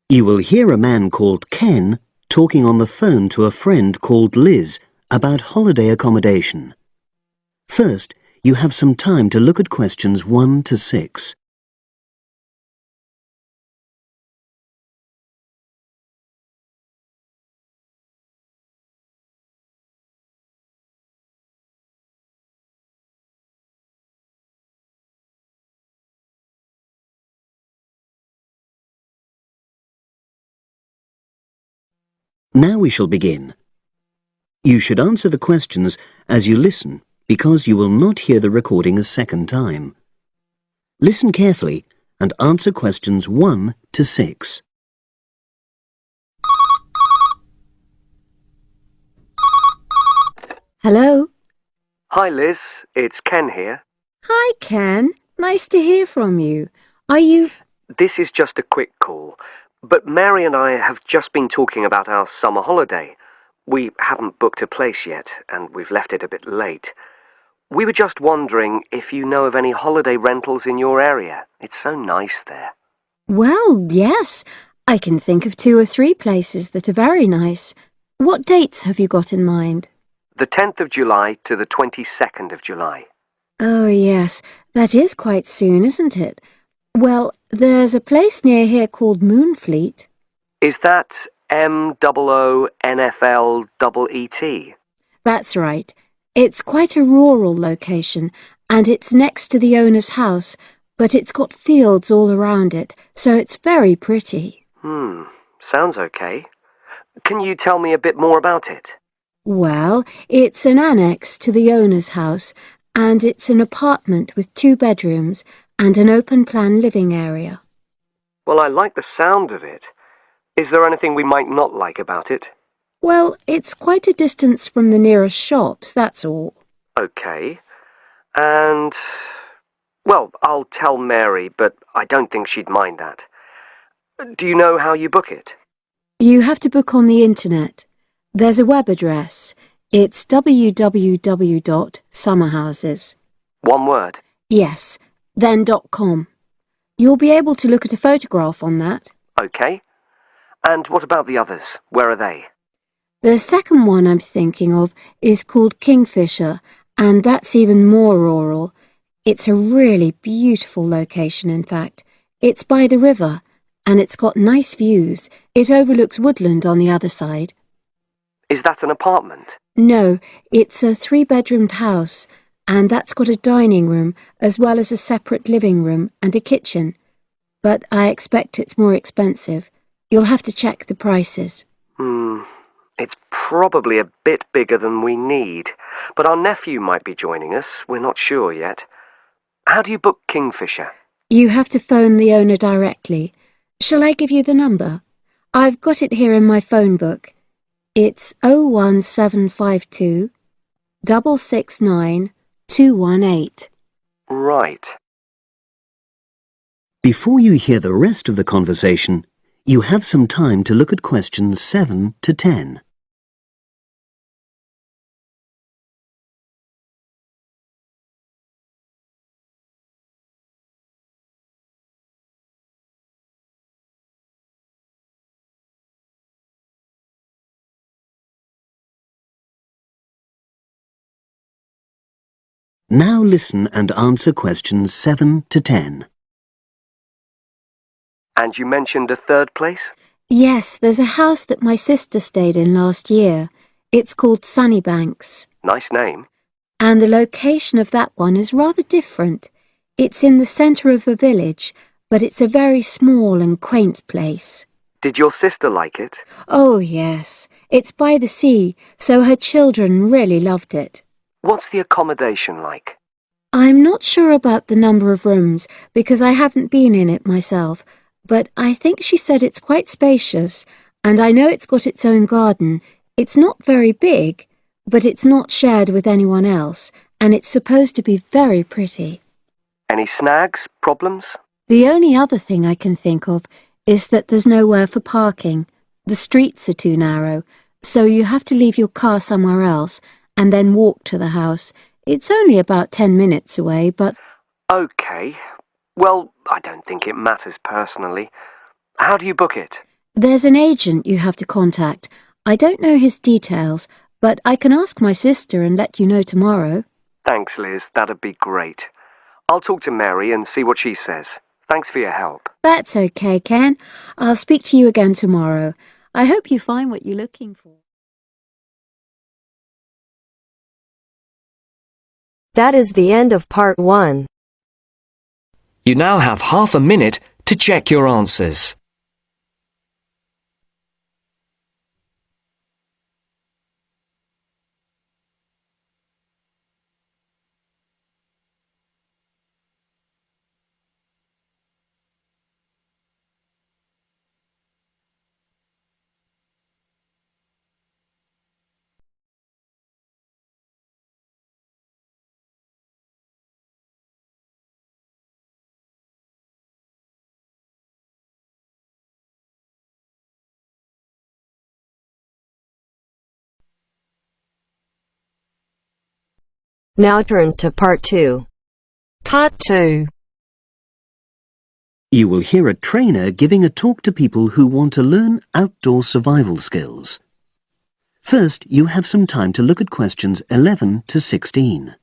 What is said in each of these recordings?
You will hear a man called Ken talking on the phone to a friend called Liz about holiday accommodation. First, you have some time to look at questions 1 to 6. Now we shall begin. You should answer the questions as you listen because you will not hear the recording a second time. Listen carefully and answer questions 1 to 6. Hello? Hi Liz, it's Ken here. Hi, Ken. Nice to hear from you. Are you... This is just a quick call, but Mary and I have just been talking about our summer holiday. We haven't booked a place yet, and we've left it a bit late. We were just wondering if you know of any holiday rentals in your area. It's so nice there. Well, yes. I can think of 2 or 3 places that are very nice. What dates have you got in mind? The 10th of July to the 22nd of July. Oh, yes. That is quite soon, isn't it? Well, there's a place near here called Moonfleet. Is that MOONFLEET? That's right. It's quite a rural location, and it's next to the owner's house, but it's got fields all around it, so it's very pretty. Sounds okay. Can you tell me a bit more about it? Well, it's an annex to the owner's house, and it's an apartment with 2 bedrooms and an open-plan living area. Well, I like the sound of it. Is there anything we might not like about it? Well, it's quite a distance from the nearest shops, that's all. Okay. And... well, I'll tell Mary, but I don't think she'd mind that. Do you know how you book it? You have to book on the internet. There's a web address. It's www.summerhouses. One word? Yes, then .com. You'll be able to look at a photograph on that. Okay. And what about the others? Where are they? The second one I'm thinking of is called Kingfisher, and that's even more rural. It's a really beautiful location, in fact. It's by the river, and it's got nice views. It overlooks woodland on the other side. Is that an apartment? No, it's a 3-bedroomed house, and that's got a dining room as well as a separate living room and a kitchen. But I expect it's more expensive. You'll have to check the prices. It's probably a bit bigger than we need, but our nephew might be joining us. We're not sure yet. How do you book Kingfisher? You have to phone the owner directly. Shall I give you the number? I've got it here in my phone book. It's 01752 669 218. Right. Before you hear the rest of the conversation, you have some time to look at questions 7 to 10. Now listen and answer questions 7 to 10. And you mentioned a third place? Yes, there's a house that my sister stayed in last year. It's called Sunnybanks. Nice name. And the location of that one is rather different. It's in the centre of a village, but it's a very small and quaint place. Did your sister like it? Oh, yes. It's by the sea, so her children really loved it. What's the accommodation like? I'm not sure about the number of rooms because I haven't been in it myself, but I think she said it's quite spacious, and I know it's got its own garden. It's not very big, but it's not shared with anyone else, and it's supposed to be very pretty. Any snags? Problems? The only other thing I can think of is that there's nowhere for parking. The streets are too narrow, so you have to leave your car somewhere else and then walk to the house. It's only about 10 minutes away, but... Okay. Well, I don't think it matters personally. How do you book it? There's an agent you have to contact. I don't know his details, but I can ask my sister and let you know tomorrow. Thanks, Liz. That'd be great. I'll talk to Mary and see what she says. Thanks for your help. That's okay, Ken. I'll speak to you again tomorrow. I hope you find what you're looking for. That is the end of part 1. You now have half a minute to check your answers. Now turns to part 2. Part 2. You will hear a trainer giving a talk to people who want to learn outdoor survival skills. First, you have some time to look at questions 11 to 16.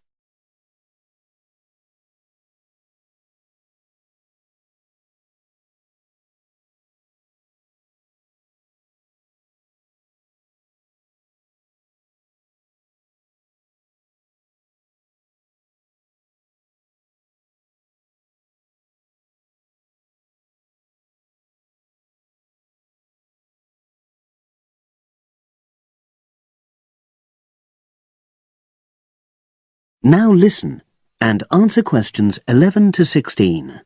Now listen and answer questions 11 to 16.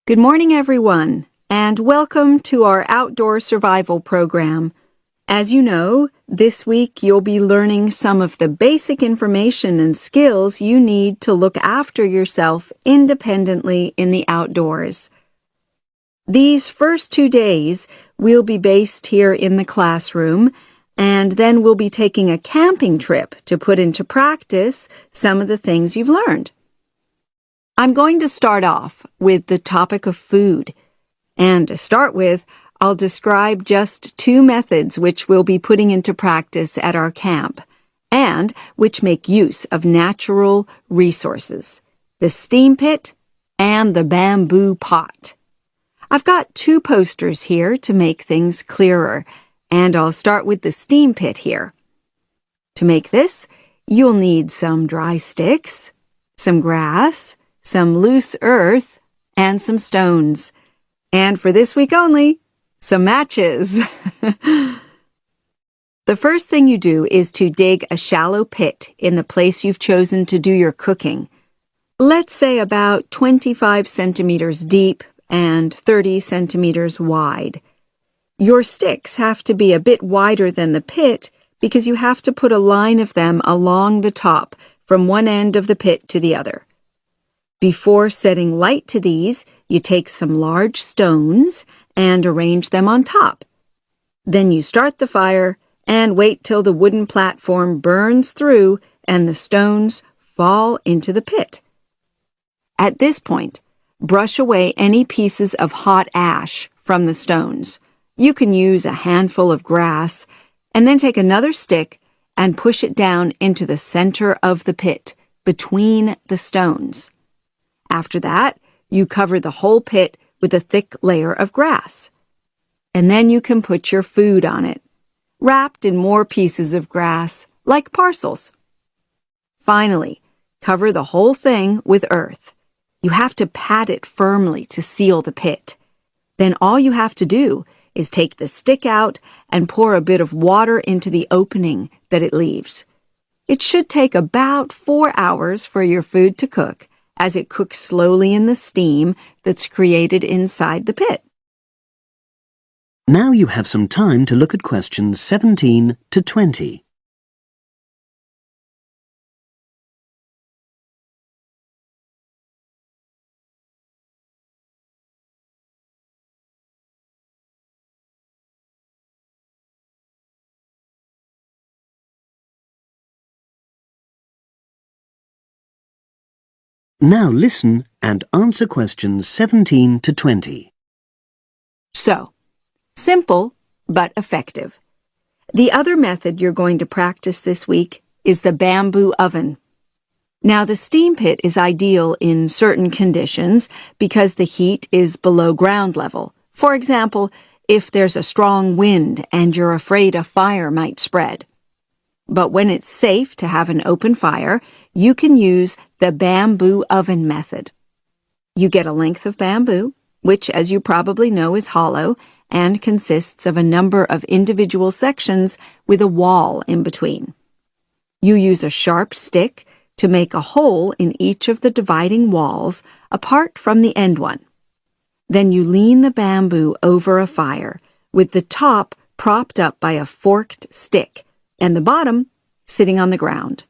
Good morning, everyone, and welcome to our outdoor survival program. As you know, this week you'll be learning some of the basic information and skills you need to look after yourself independently in the outdoors. These first 2 days will be based here in the classroom, and then we'll be taking a camping trip to put into practice some of the things you've learned. I'm going to start off with the topic of food. And to start with, I'll describe just 2 methods which we'll be putting into practice at our camp, and which make use of natural resources, the steam pit and the bamboo pot. I've got 2 posters here to make things clearer, and I'll start with the steam pit here. To make this, you'll need some dry sticks, some grass, some loose earth, and some stones. And for this week only, some matches. The first thing you do is to dig a shallow pit in the place you've chosen to do your cooking. Let's say about 25 centimeters deep and 30 centimeters wide. Your sticks have to be a bit wider than the pit because you have to put a line of them along the top from one end of the pit to the other. Before setting light to these, you take some large stones and arrange them on top. Then you start the fire and wait till the wooden platform burns through and the stones fall into the pit. At this point, brush away any pieces of hot ash from the stones. You can use a handful of grass and then take another stick and push it down into the center of the pit, between the stones. After that, you cover the whole pit with a thick layer of grass. And then you can put your food on it, wrapped in more pieces of grass, like parcels. Finally, cover the whole thing with earth. You have to pat it firmly to seal the pit. Then all you have to do is take the stick out and pour a bit of water into the opening that it leaves. It should take about 4 hours for your food to cook, as it cooks slowly in the steam that's created inside the pit. Now you have some time to look at questions 17 to 20. Now listen and answer questions 17 to 20. So, Simple, but effective. The other method you're going to practice this week is the bamboo oven. Now, the steam pit is ideal in certain conditions because the heat is below ground level. For example, if there's a strong wind and you're afraid a fire might spread. But when it's safe to have an open fire, you can use the bamboo oven method. You get a length of bamboo, which, as you probably know, is hollow and consists of a number of individual sections with a wall in between. You use a sharp stick to make a hole in each of the dividing walls apart from the end one. Then you lean the bamboo over a fire, with the top propped up by a forked stick and the bottom sitting on the ground.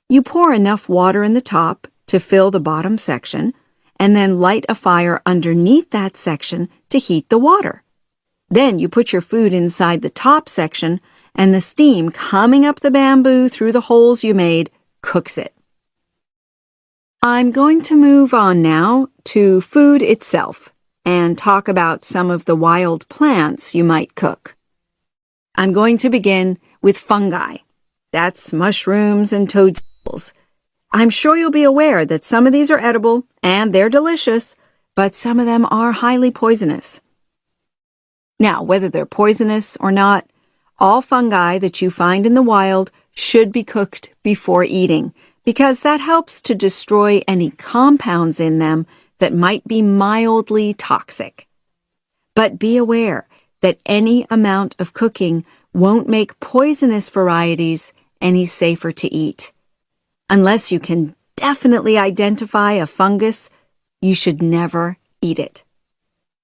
You pour enough water in the top to fill the bottom section, and then light a fire underneath that section to heat the water. Then you put your food inside the top section, and the steam coming up the bamboo through the holes you made cooks it. I'm going to move on now to food itself and talk about some of the wild plants you might cook. I'm going to begin with fungi. That's mushrooms and toadstools. I'm sure you'll be aware that some of these are edible and they're delicious, but some of them are highly poisonous. Now, whether they're poisonous or not, all fungi that you find in the wild should be cooked before eating, because that helps to destroy any compounds in them that might be mildly toxic. But be aware that any amount of cooking won't make poisonous varieties any safer to eat. Unless you can definitely identify a fungus, you should never eat it.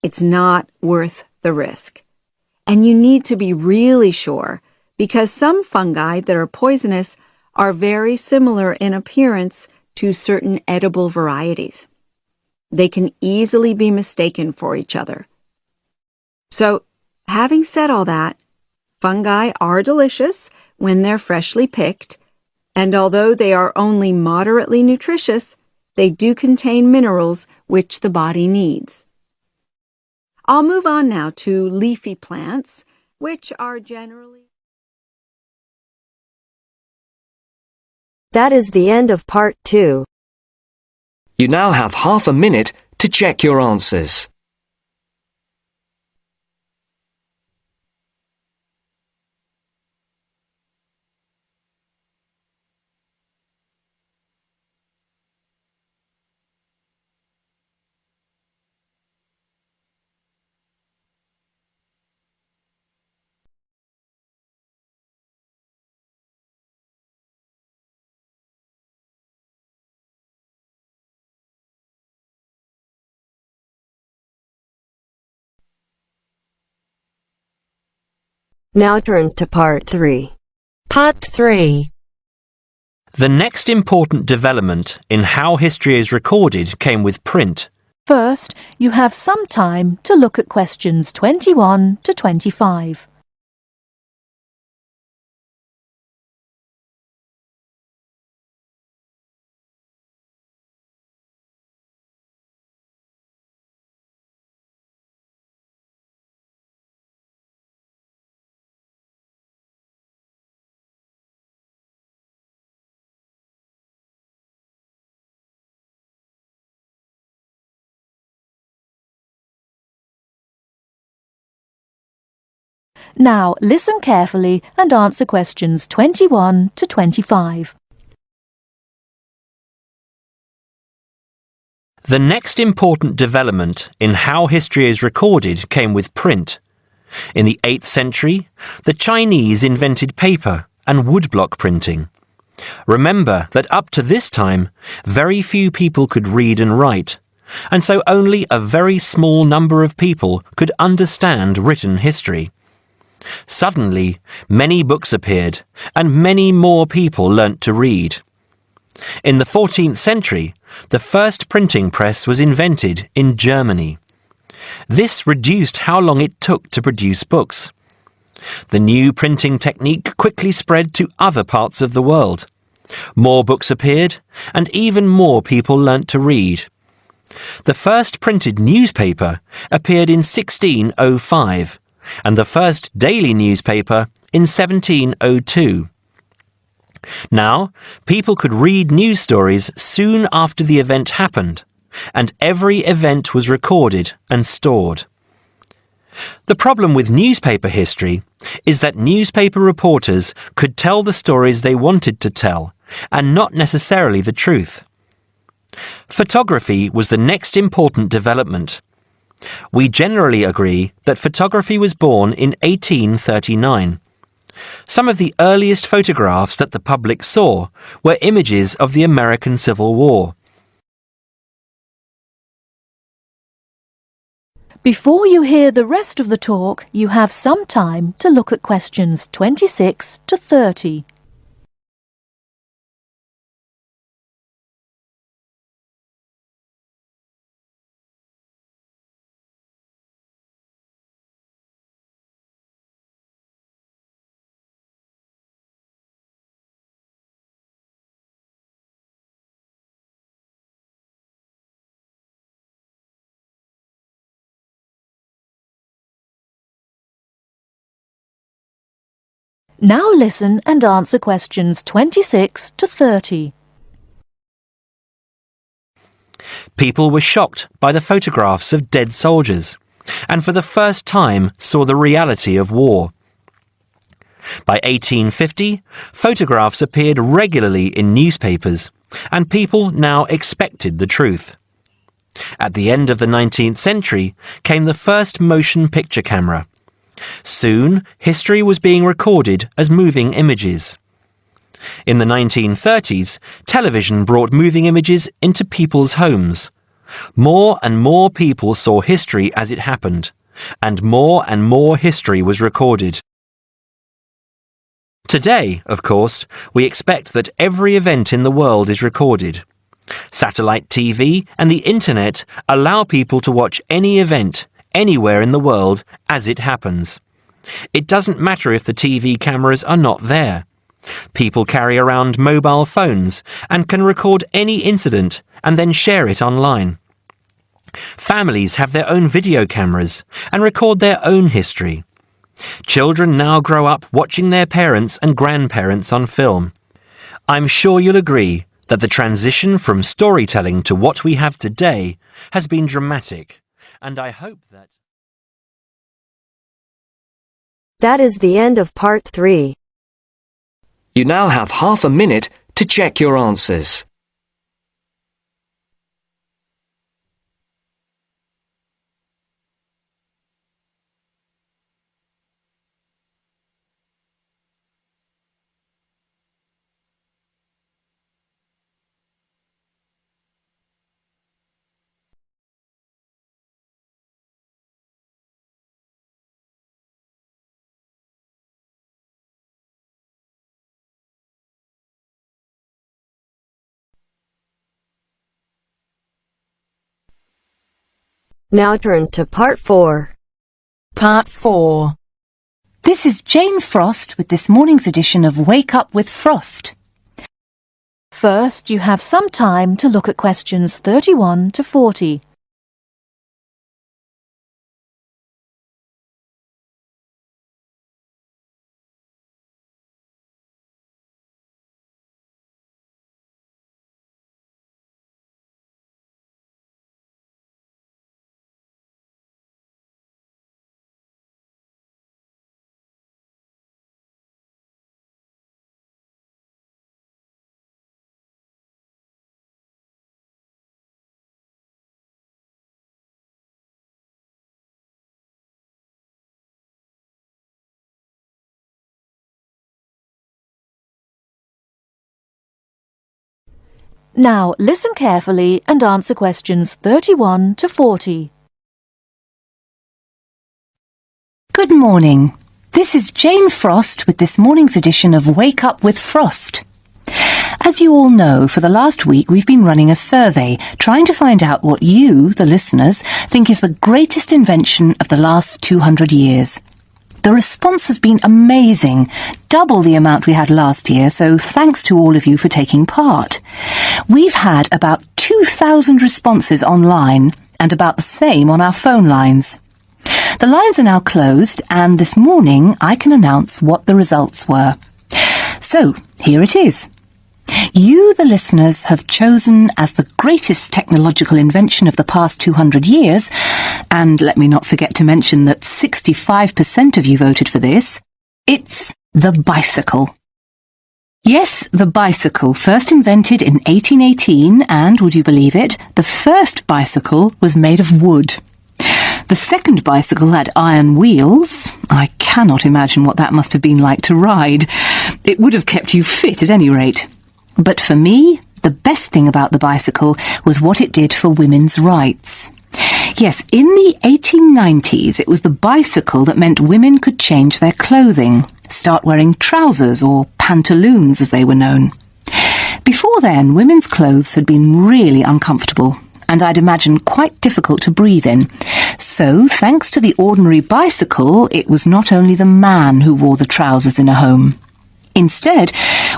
It's not worth the risk. And you need to be really sure, because some fungi that are poisonous are very similar in appearance to certain edible varieties. They can easily be mistaken for each other. So, having said all that, fungi are delicious when they're freshly picked, and although they are only moderately nutritious, they do contain minerals which the body needs. I'll move on now to leafy plants, which are generally... That is the end of part 2. You now have half a minute to check your answers. Now turns to part 3. Part 3. The next important development in how history is recorded came with print. First, you have some time to look at questions 21 to 25. Now, listen carefully and answer questions 21 to 25. The next important development in how history is recorded came with print. In the 8th century, the Chinese invented paper and woodblock printing. Remember that up to this time, very few people could read and write, and so only a very small number of people could understand written history. Suddenly, many books appeared, and many more people learnt to read. In the 14th century, the first printing press was invented in Germany. This reduced how long it took to produce books. The new printing technique quickly spread to other parts of the world. More books appeared, and even more people learnt to read. The first printed newspaper appeared in 1605, and the first daily newspaper in 1702. Now, people could read news stories soon after the event happened, and every event was recorded and stored. The problem with newspaper history is that newspaper reporters could tell the stories they wanted to tell, and not necessarily the truth. Photography was the next important development. We generally agree that photography was born in 1839. Some of the earliest photographs that the public saw were images of the American Civil War. Before you hear the rest of the talk, you have some time to look at questions 26 to 30. Now listen and answer questions 26 to 30. People were shocked by the photographs of dead soldiers, and for the first time saw the reality of war. By 1850, photographs appeared regularly in newspapers, and people now expected the truth. At the end of the 19th century came the first motion picture camera. Soon, history was being recorded as moving images. In the 1930s, television brought moving images into people's homes. More and more people saw history as it happened, and more history was recorded. Today, of course, we expect that every event in the world is recorded. Satellite TV and the Internet allow people to watch any event, anywhere in the world, as it happens. It doesn't matter if the TV cameras are not there. People carry around mobile phones and can record any incident and then share it online. Families have their own video cameras and record their own history. Children now grow up watching their parents and grandparents on film. I'm sure you'll agree that the transition from storytelling to what we have today has been dramatic, and I hope that... That is the end of part 3. You now have half a minute to check your answers. Now turns to part 4. Part 4. This is Jane Frost with this morning's edition of Wake Up with Frost. First, you have some time to look at questions 31 to 40. Now listen carefully and answer questions 31 to 40. Good morning. This is Jane Frost with this morning's edition of Wake Up with Frost. As you all know, for the last week we've been running a survey trying to find out what you, the listeners, think is the greatest invention of the last 200 years. The response has been amazing, double the amount we had last year, so thanks to all of you for taking part. We've had about 2,000 responses online and about the same on our phone lines. The lines are now closed, and this morning I can announce what the results were. So, here it is. You, the listeners, have chosen as the greatest technological invention of the past 200 years, and let me not forget to mention that 65% of you voted for this, it's the bicycle. Yes, the bicycle, first invented in 1818, and, would you believe it, the first bicycle was made of wood. The second bicycle had iron wheels. I cannot imagine what that must have been like to ride. It would have kept you fit at any rate. But for me, the best thing about the bicycle was what it did for women's rights. Yes, in the 1890s, it was the bicycle that meant women could change their clothing, start wearing trousers or pantaloons as they were known. Before then, women's clothes had been really uncomfortable, and I'd imagine quite difficult to breathe in. So, thanks to the ordinary bicycle, it was not only the man who wore the trousers in a home. Instead,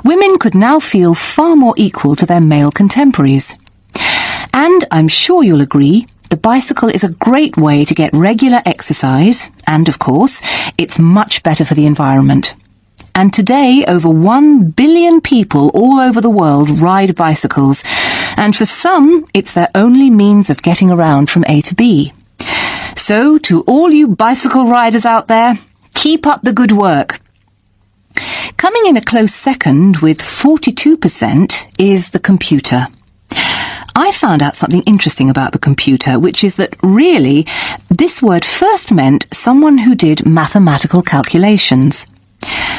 women could now feel far more equal to their male contemporaries. And I'm sure you'll agree, the bicycle is a great way to get regular exercise, and of course, it's much better for the environment. And today, over 1 billion people all over the world ride bicycles, and for some, it's their only means of getting around from A to B. So, to all you bicycle riders out there, keep up the good work. Coming in a close second with 42% is the computer. I found out something interesting about the computer, which is that really, this word first meant someone who did mathematical calculations.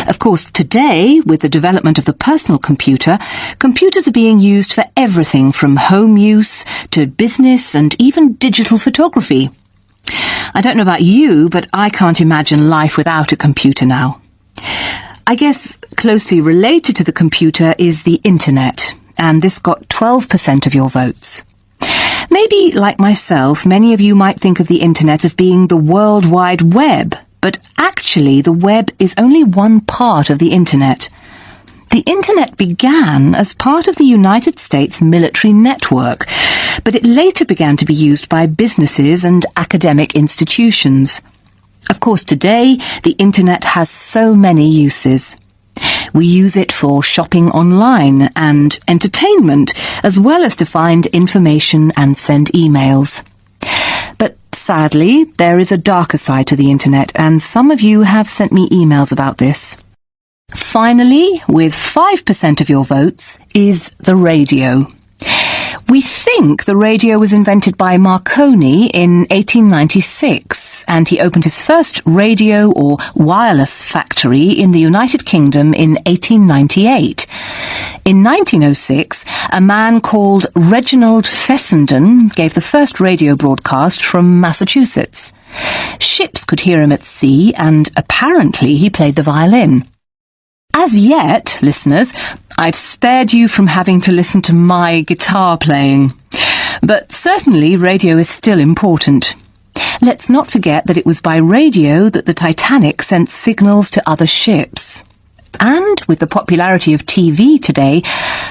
Of course, today, with the development of the personal computer, computers are being used for everything from home use to business and even digital photography. I don't know about you, but I can't imagine life without a computer now. I guess closely related to the computer is the internet, and this got 12% of your votes. Maybe, like myself, many of you might think of the internet as being the World Wide Web, but actually the web is only one part of the internet. The internet began as part of the United States military network, but it later began to be used by businesses and academic institutions. Of course, today, the internet has so many uses. We use it for shopping online and entertainment, as well as to find information and send emails. But sadly, there is a darker side to the internet, and some of you have sent me emails about this. Finally, with 5% of your votes, is the radio. We think the radio was invented by Marconi in 1896, and he opened his first radio or wireless factory in the United Kingdom in 1898. In 1906, a man called Reginald Fessenden gave the first radio broadcast from Massachusetts. Ships could hear him at sea, and apparently he played the violin. As yet, listeners, I've spared you from having to listen to my guitar playing. But certainly radio is still important. Let's not forget that it was by radio that the Titanic sent signals to other ships. And with the popularity of TV today,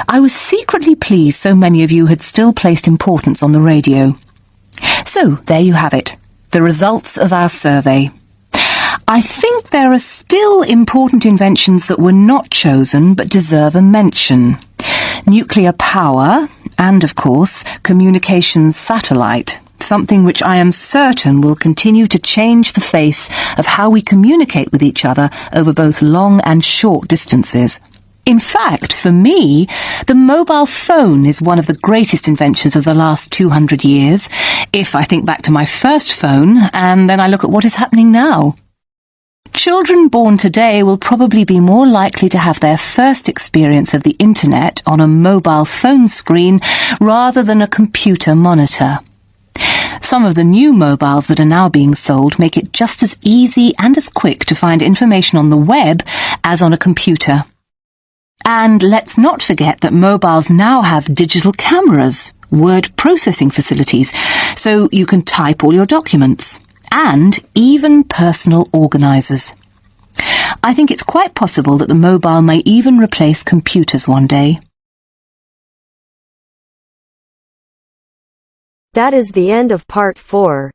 I was secretly pleased so many of you had still placed importance on the radio. So, there you have it, the results of our survey. I think there are still important inventions that were not chosen but deserve a mention. Nuclear power and, of course, communications satellite, something which I am certain will continue to change the face of how we communicate with each other over both long and short distances. In fact, for me, the mobile phone is one of the greatest inventions of the last 200 years, if I think back to my first phone and then I look at what is happening now. Children born today will probably be more likely to have their first experience of the internet on a mobile phone screen rather than a computer monitor. Some of the new mobiles that are now being sold make it just as easy and as quick to find information on the web as on a computer. And let's not forget that mobiles now have digital cameras, word processing facilities, so you can type all your documents, and even personal organisers. I think it's quite possible that the mobile may even replace computers one day. That is the end of part 4.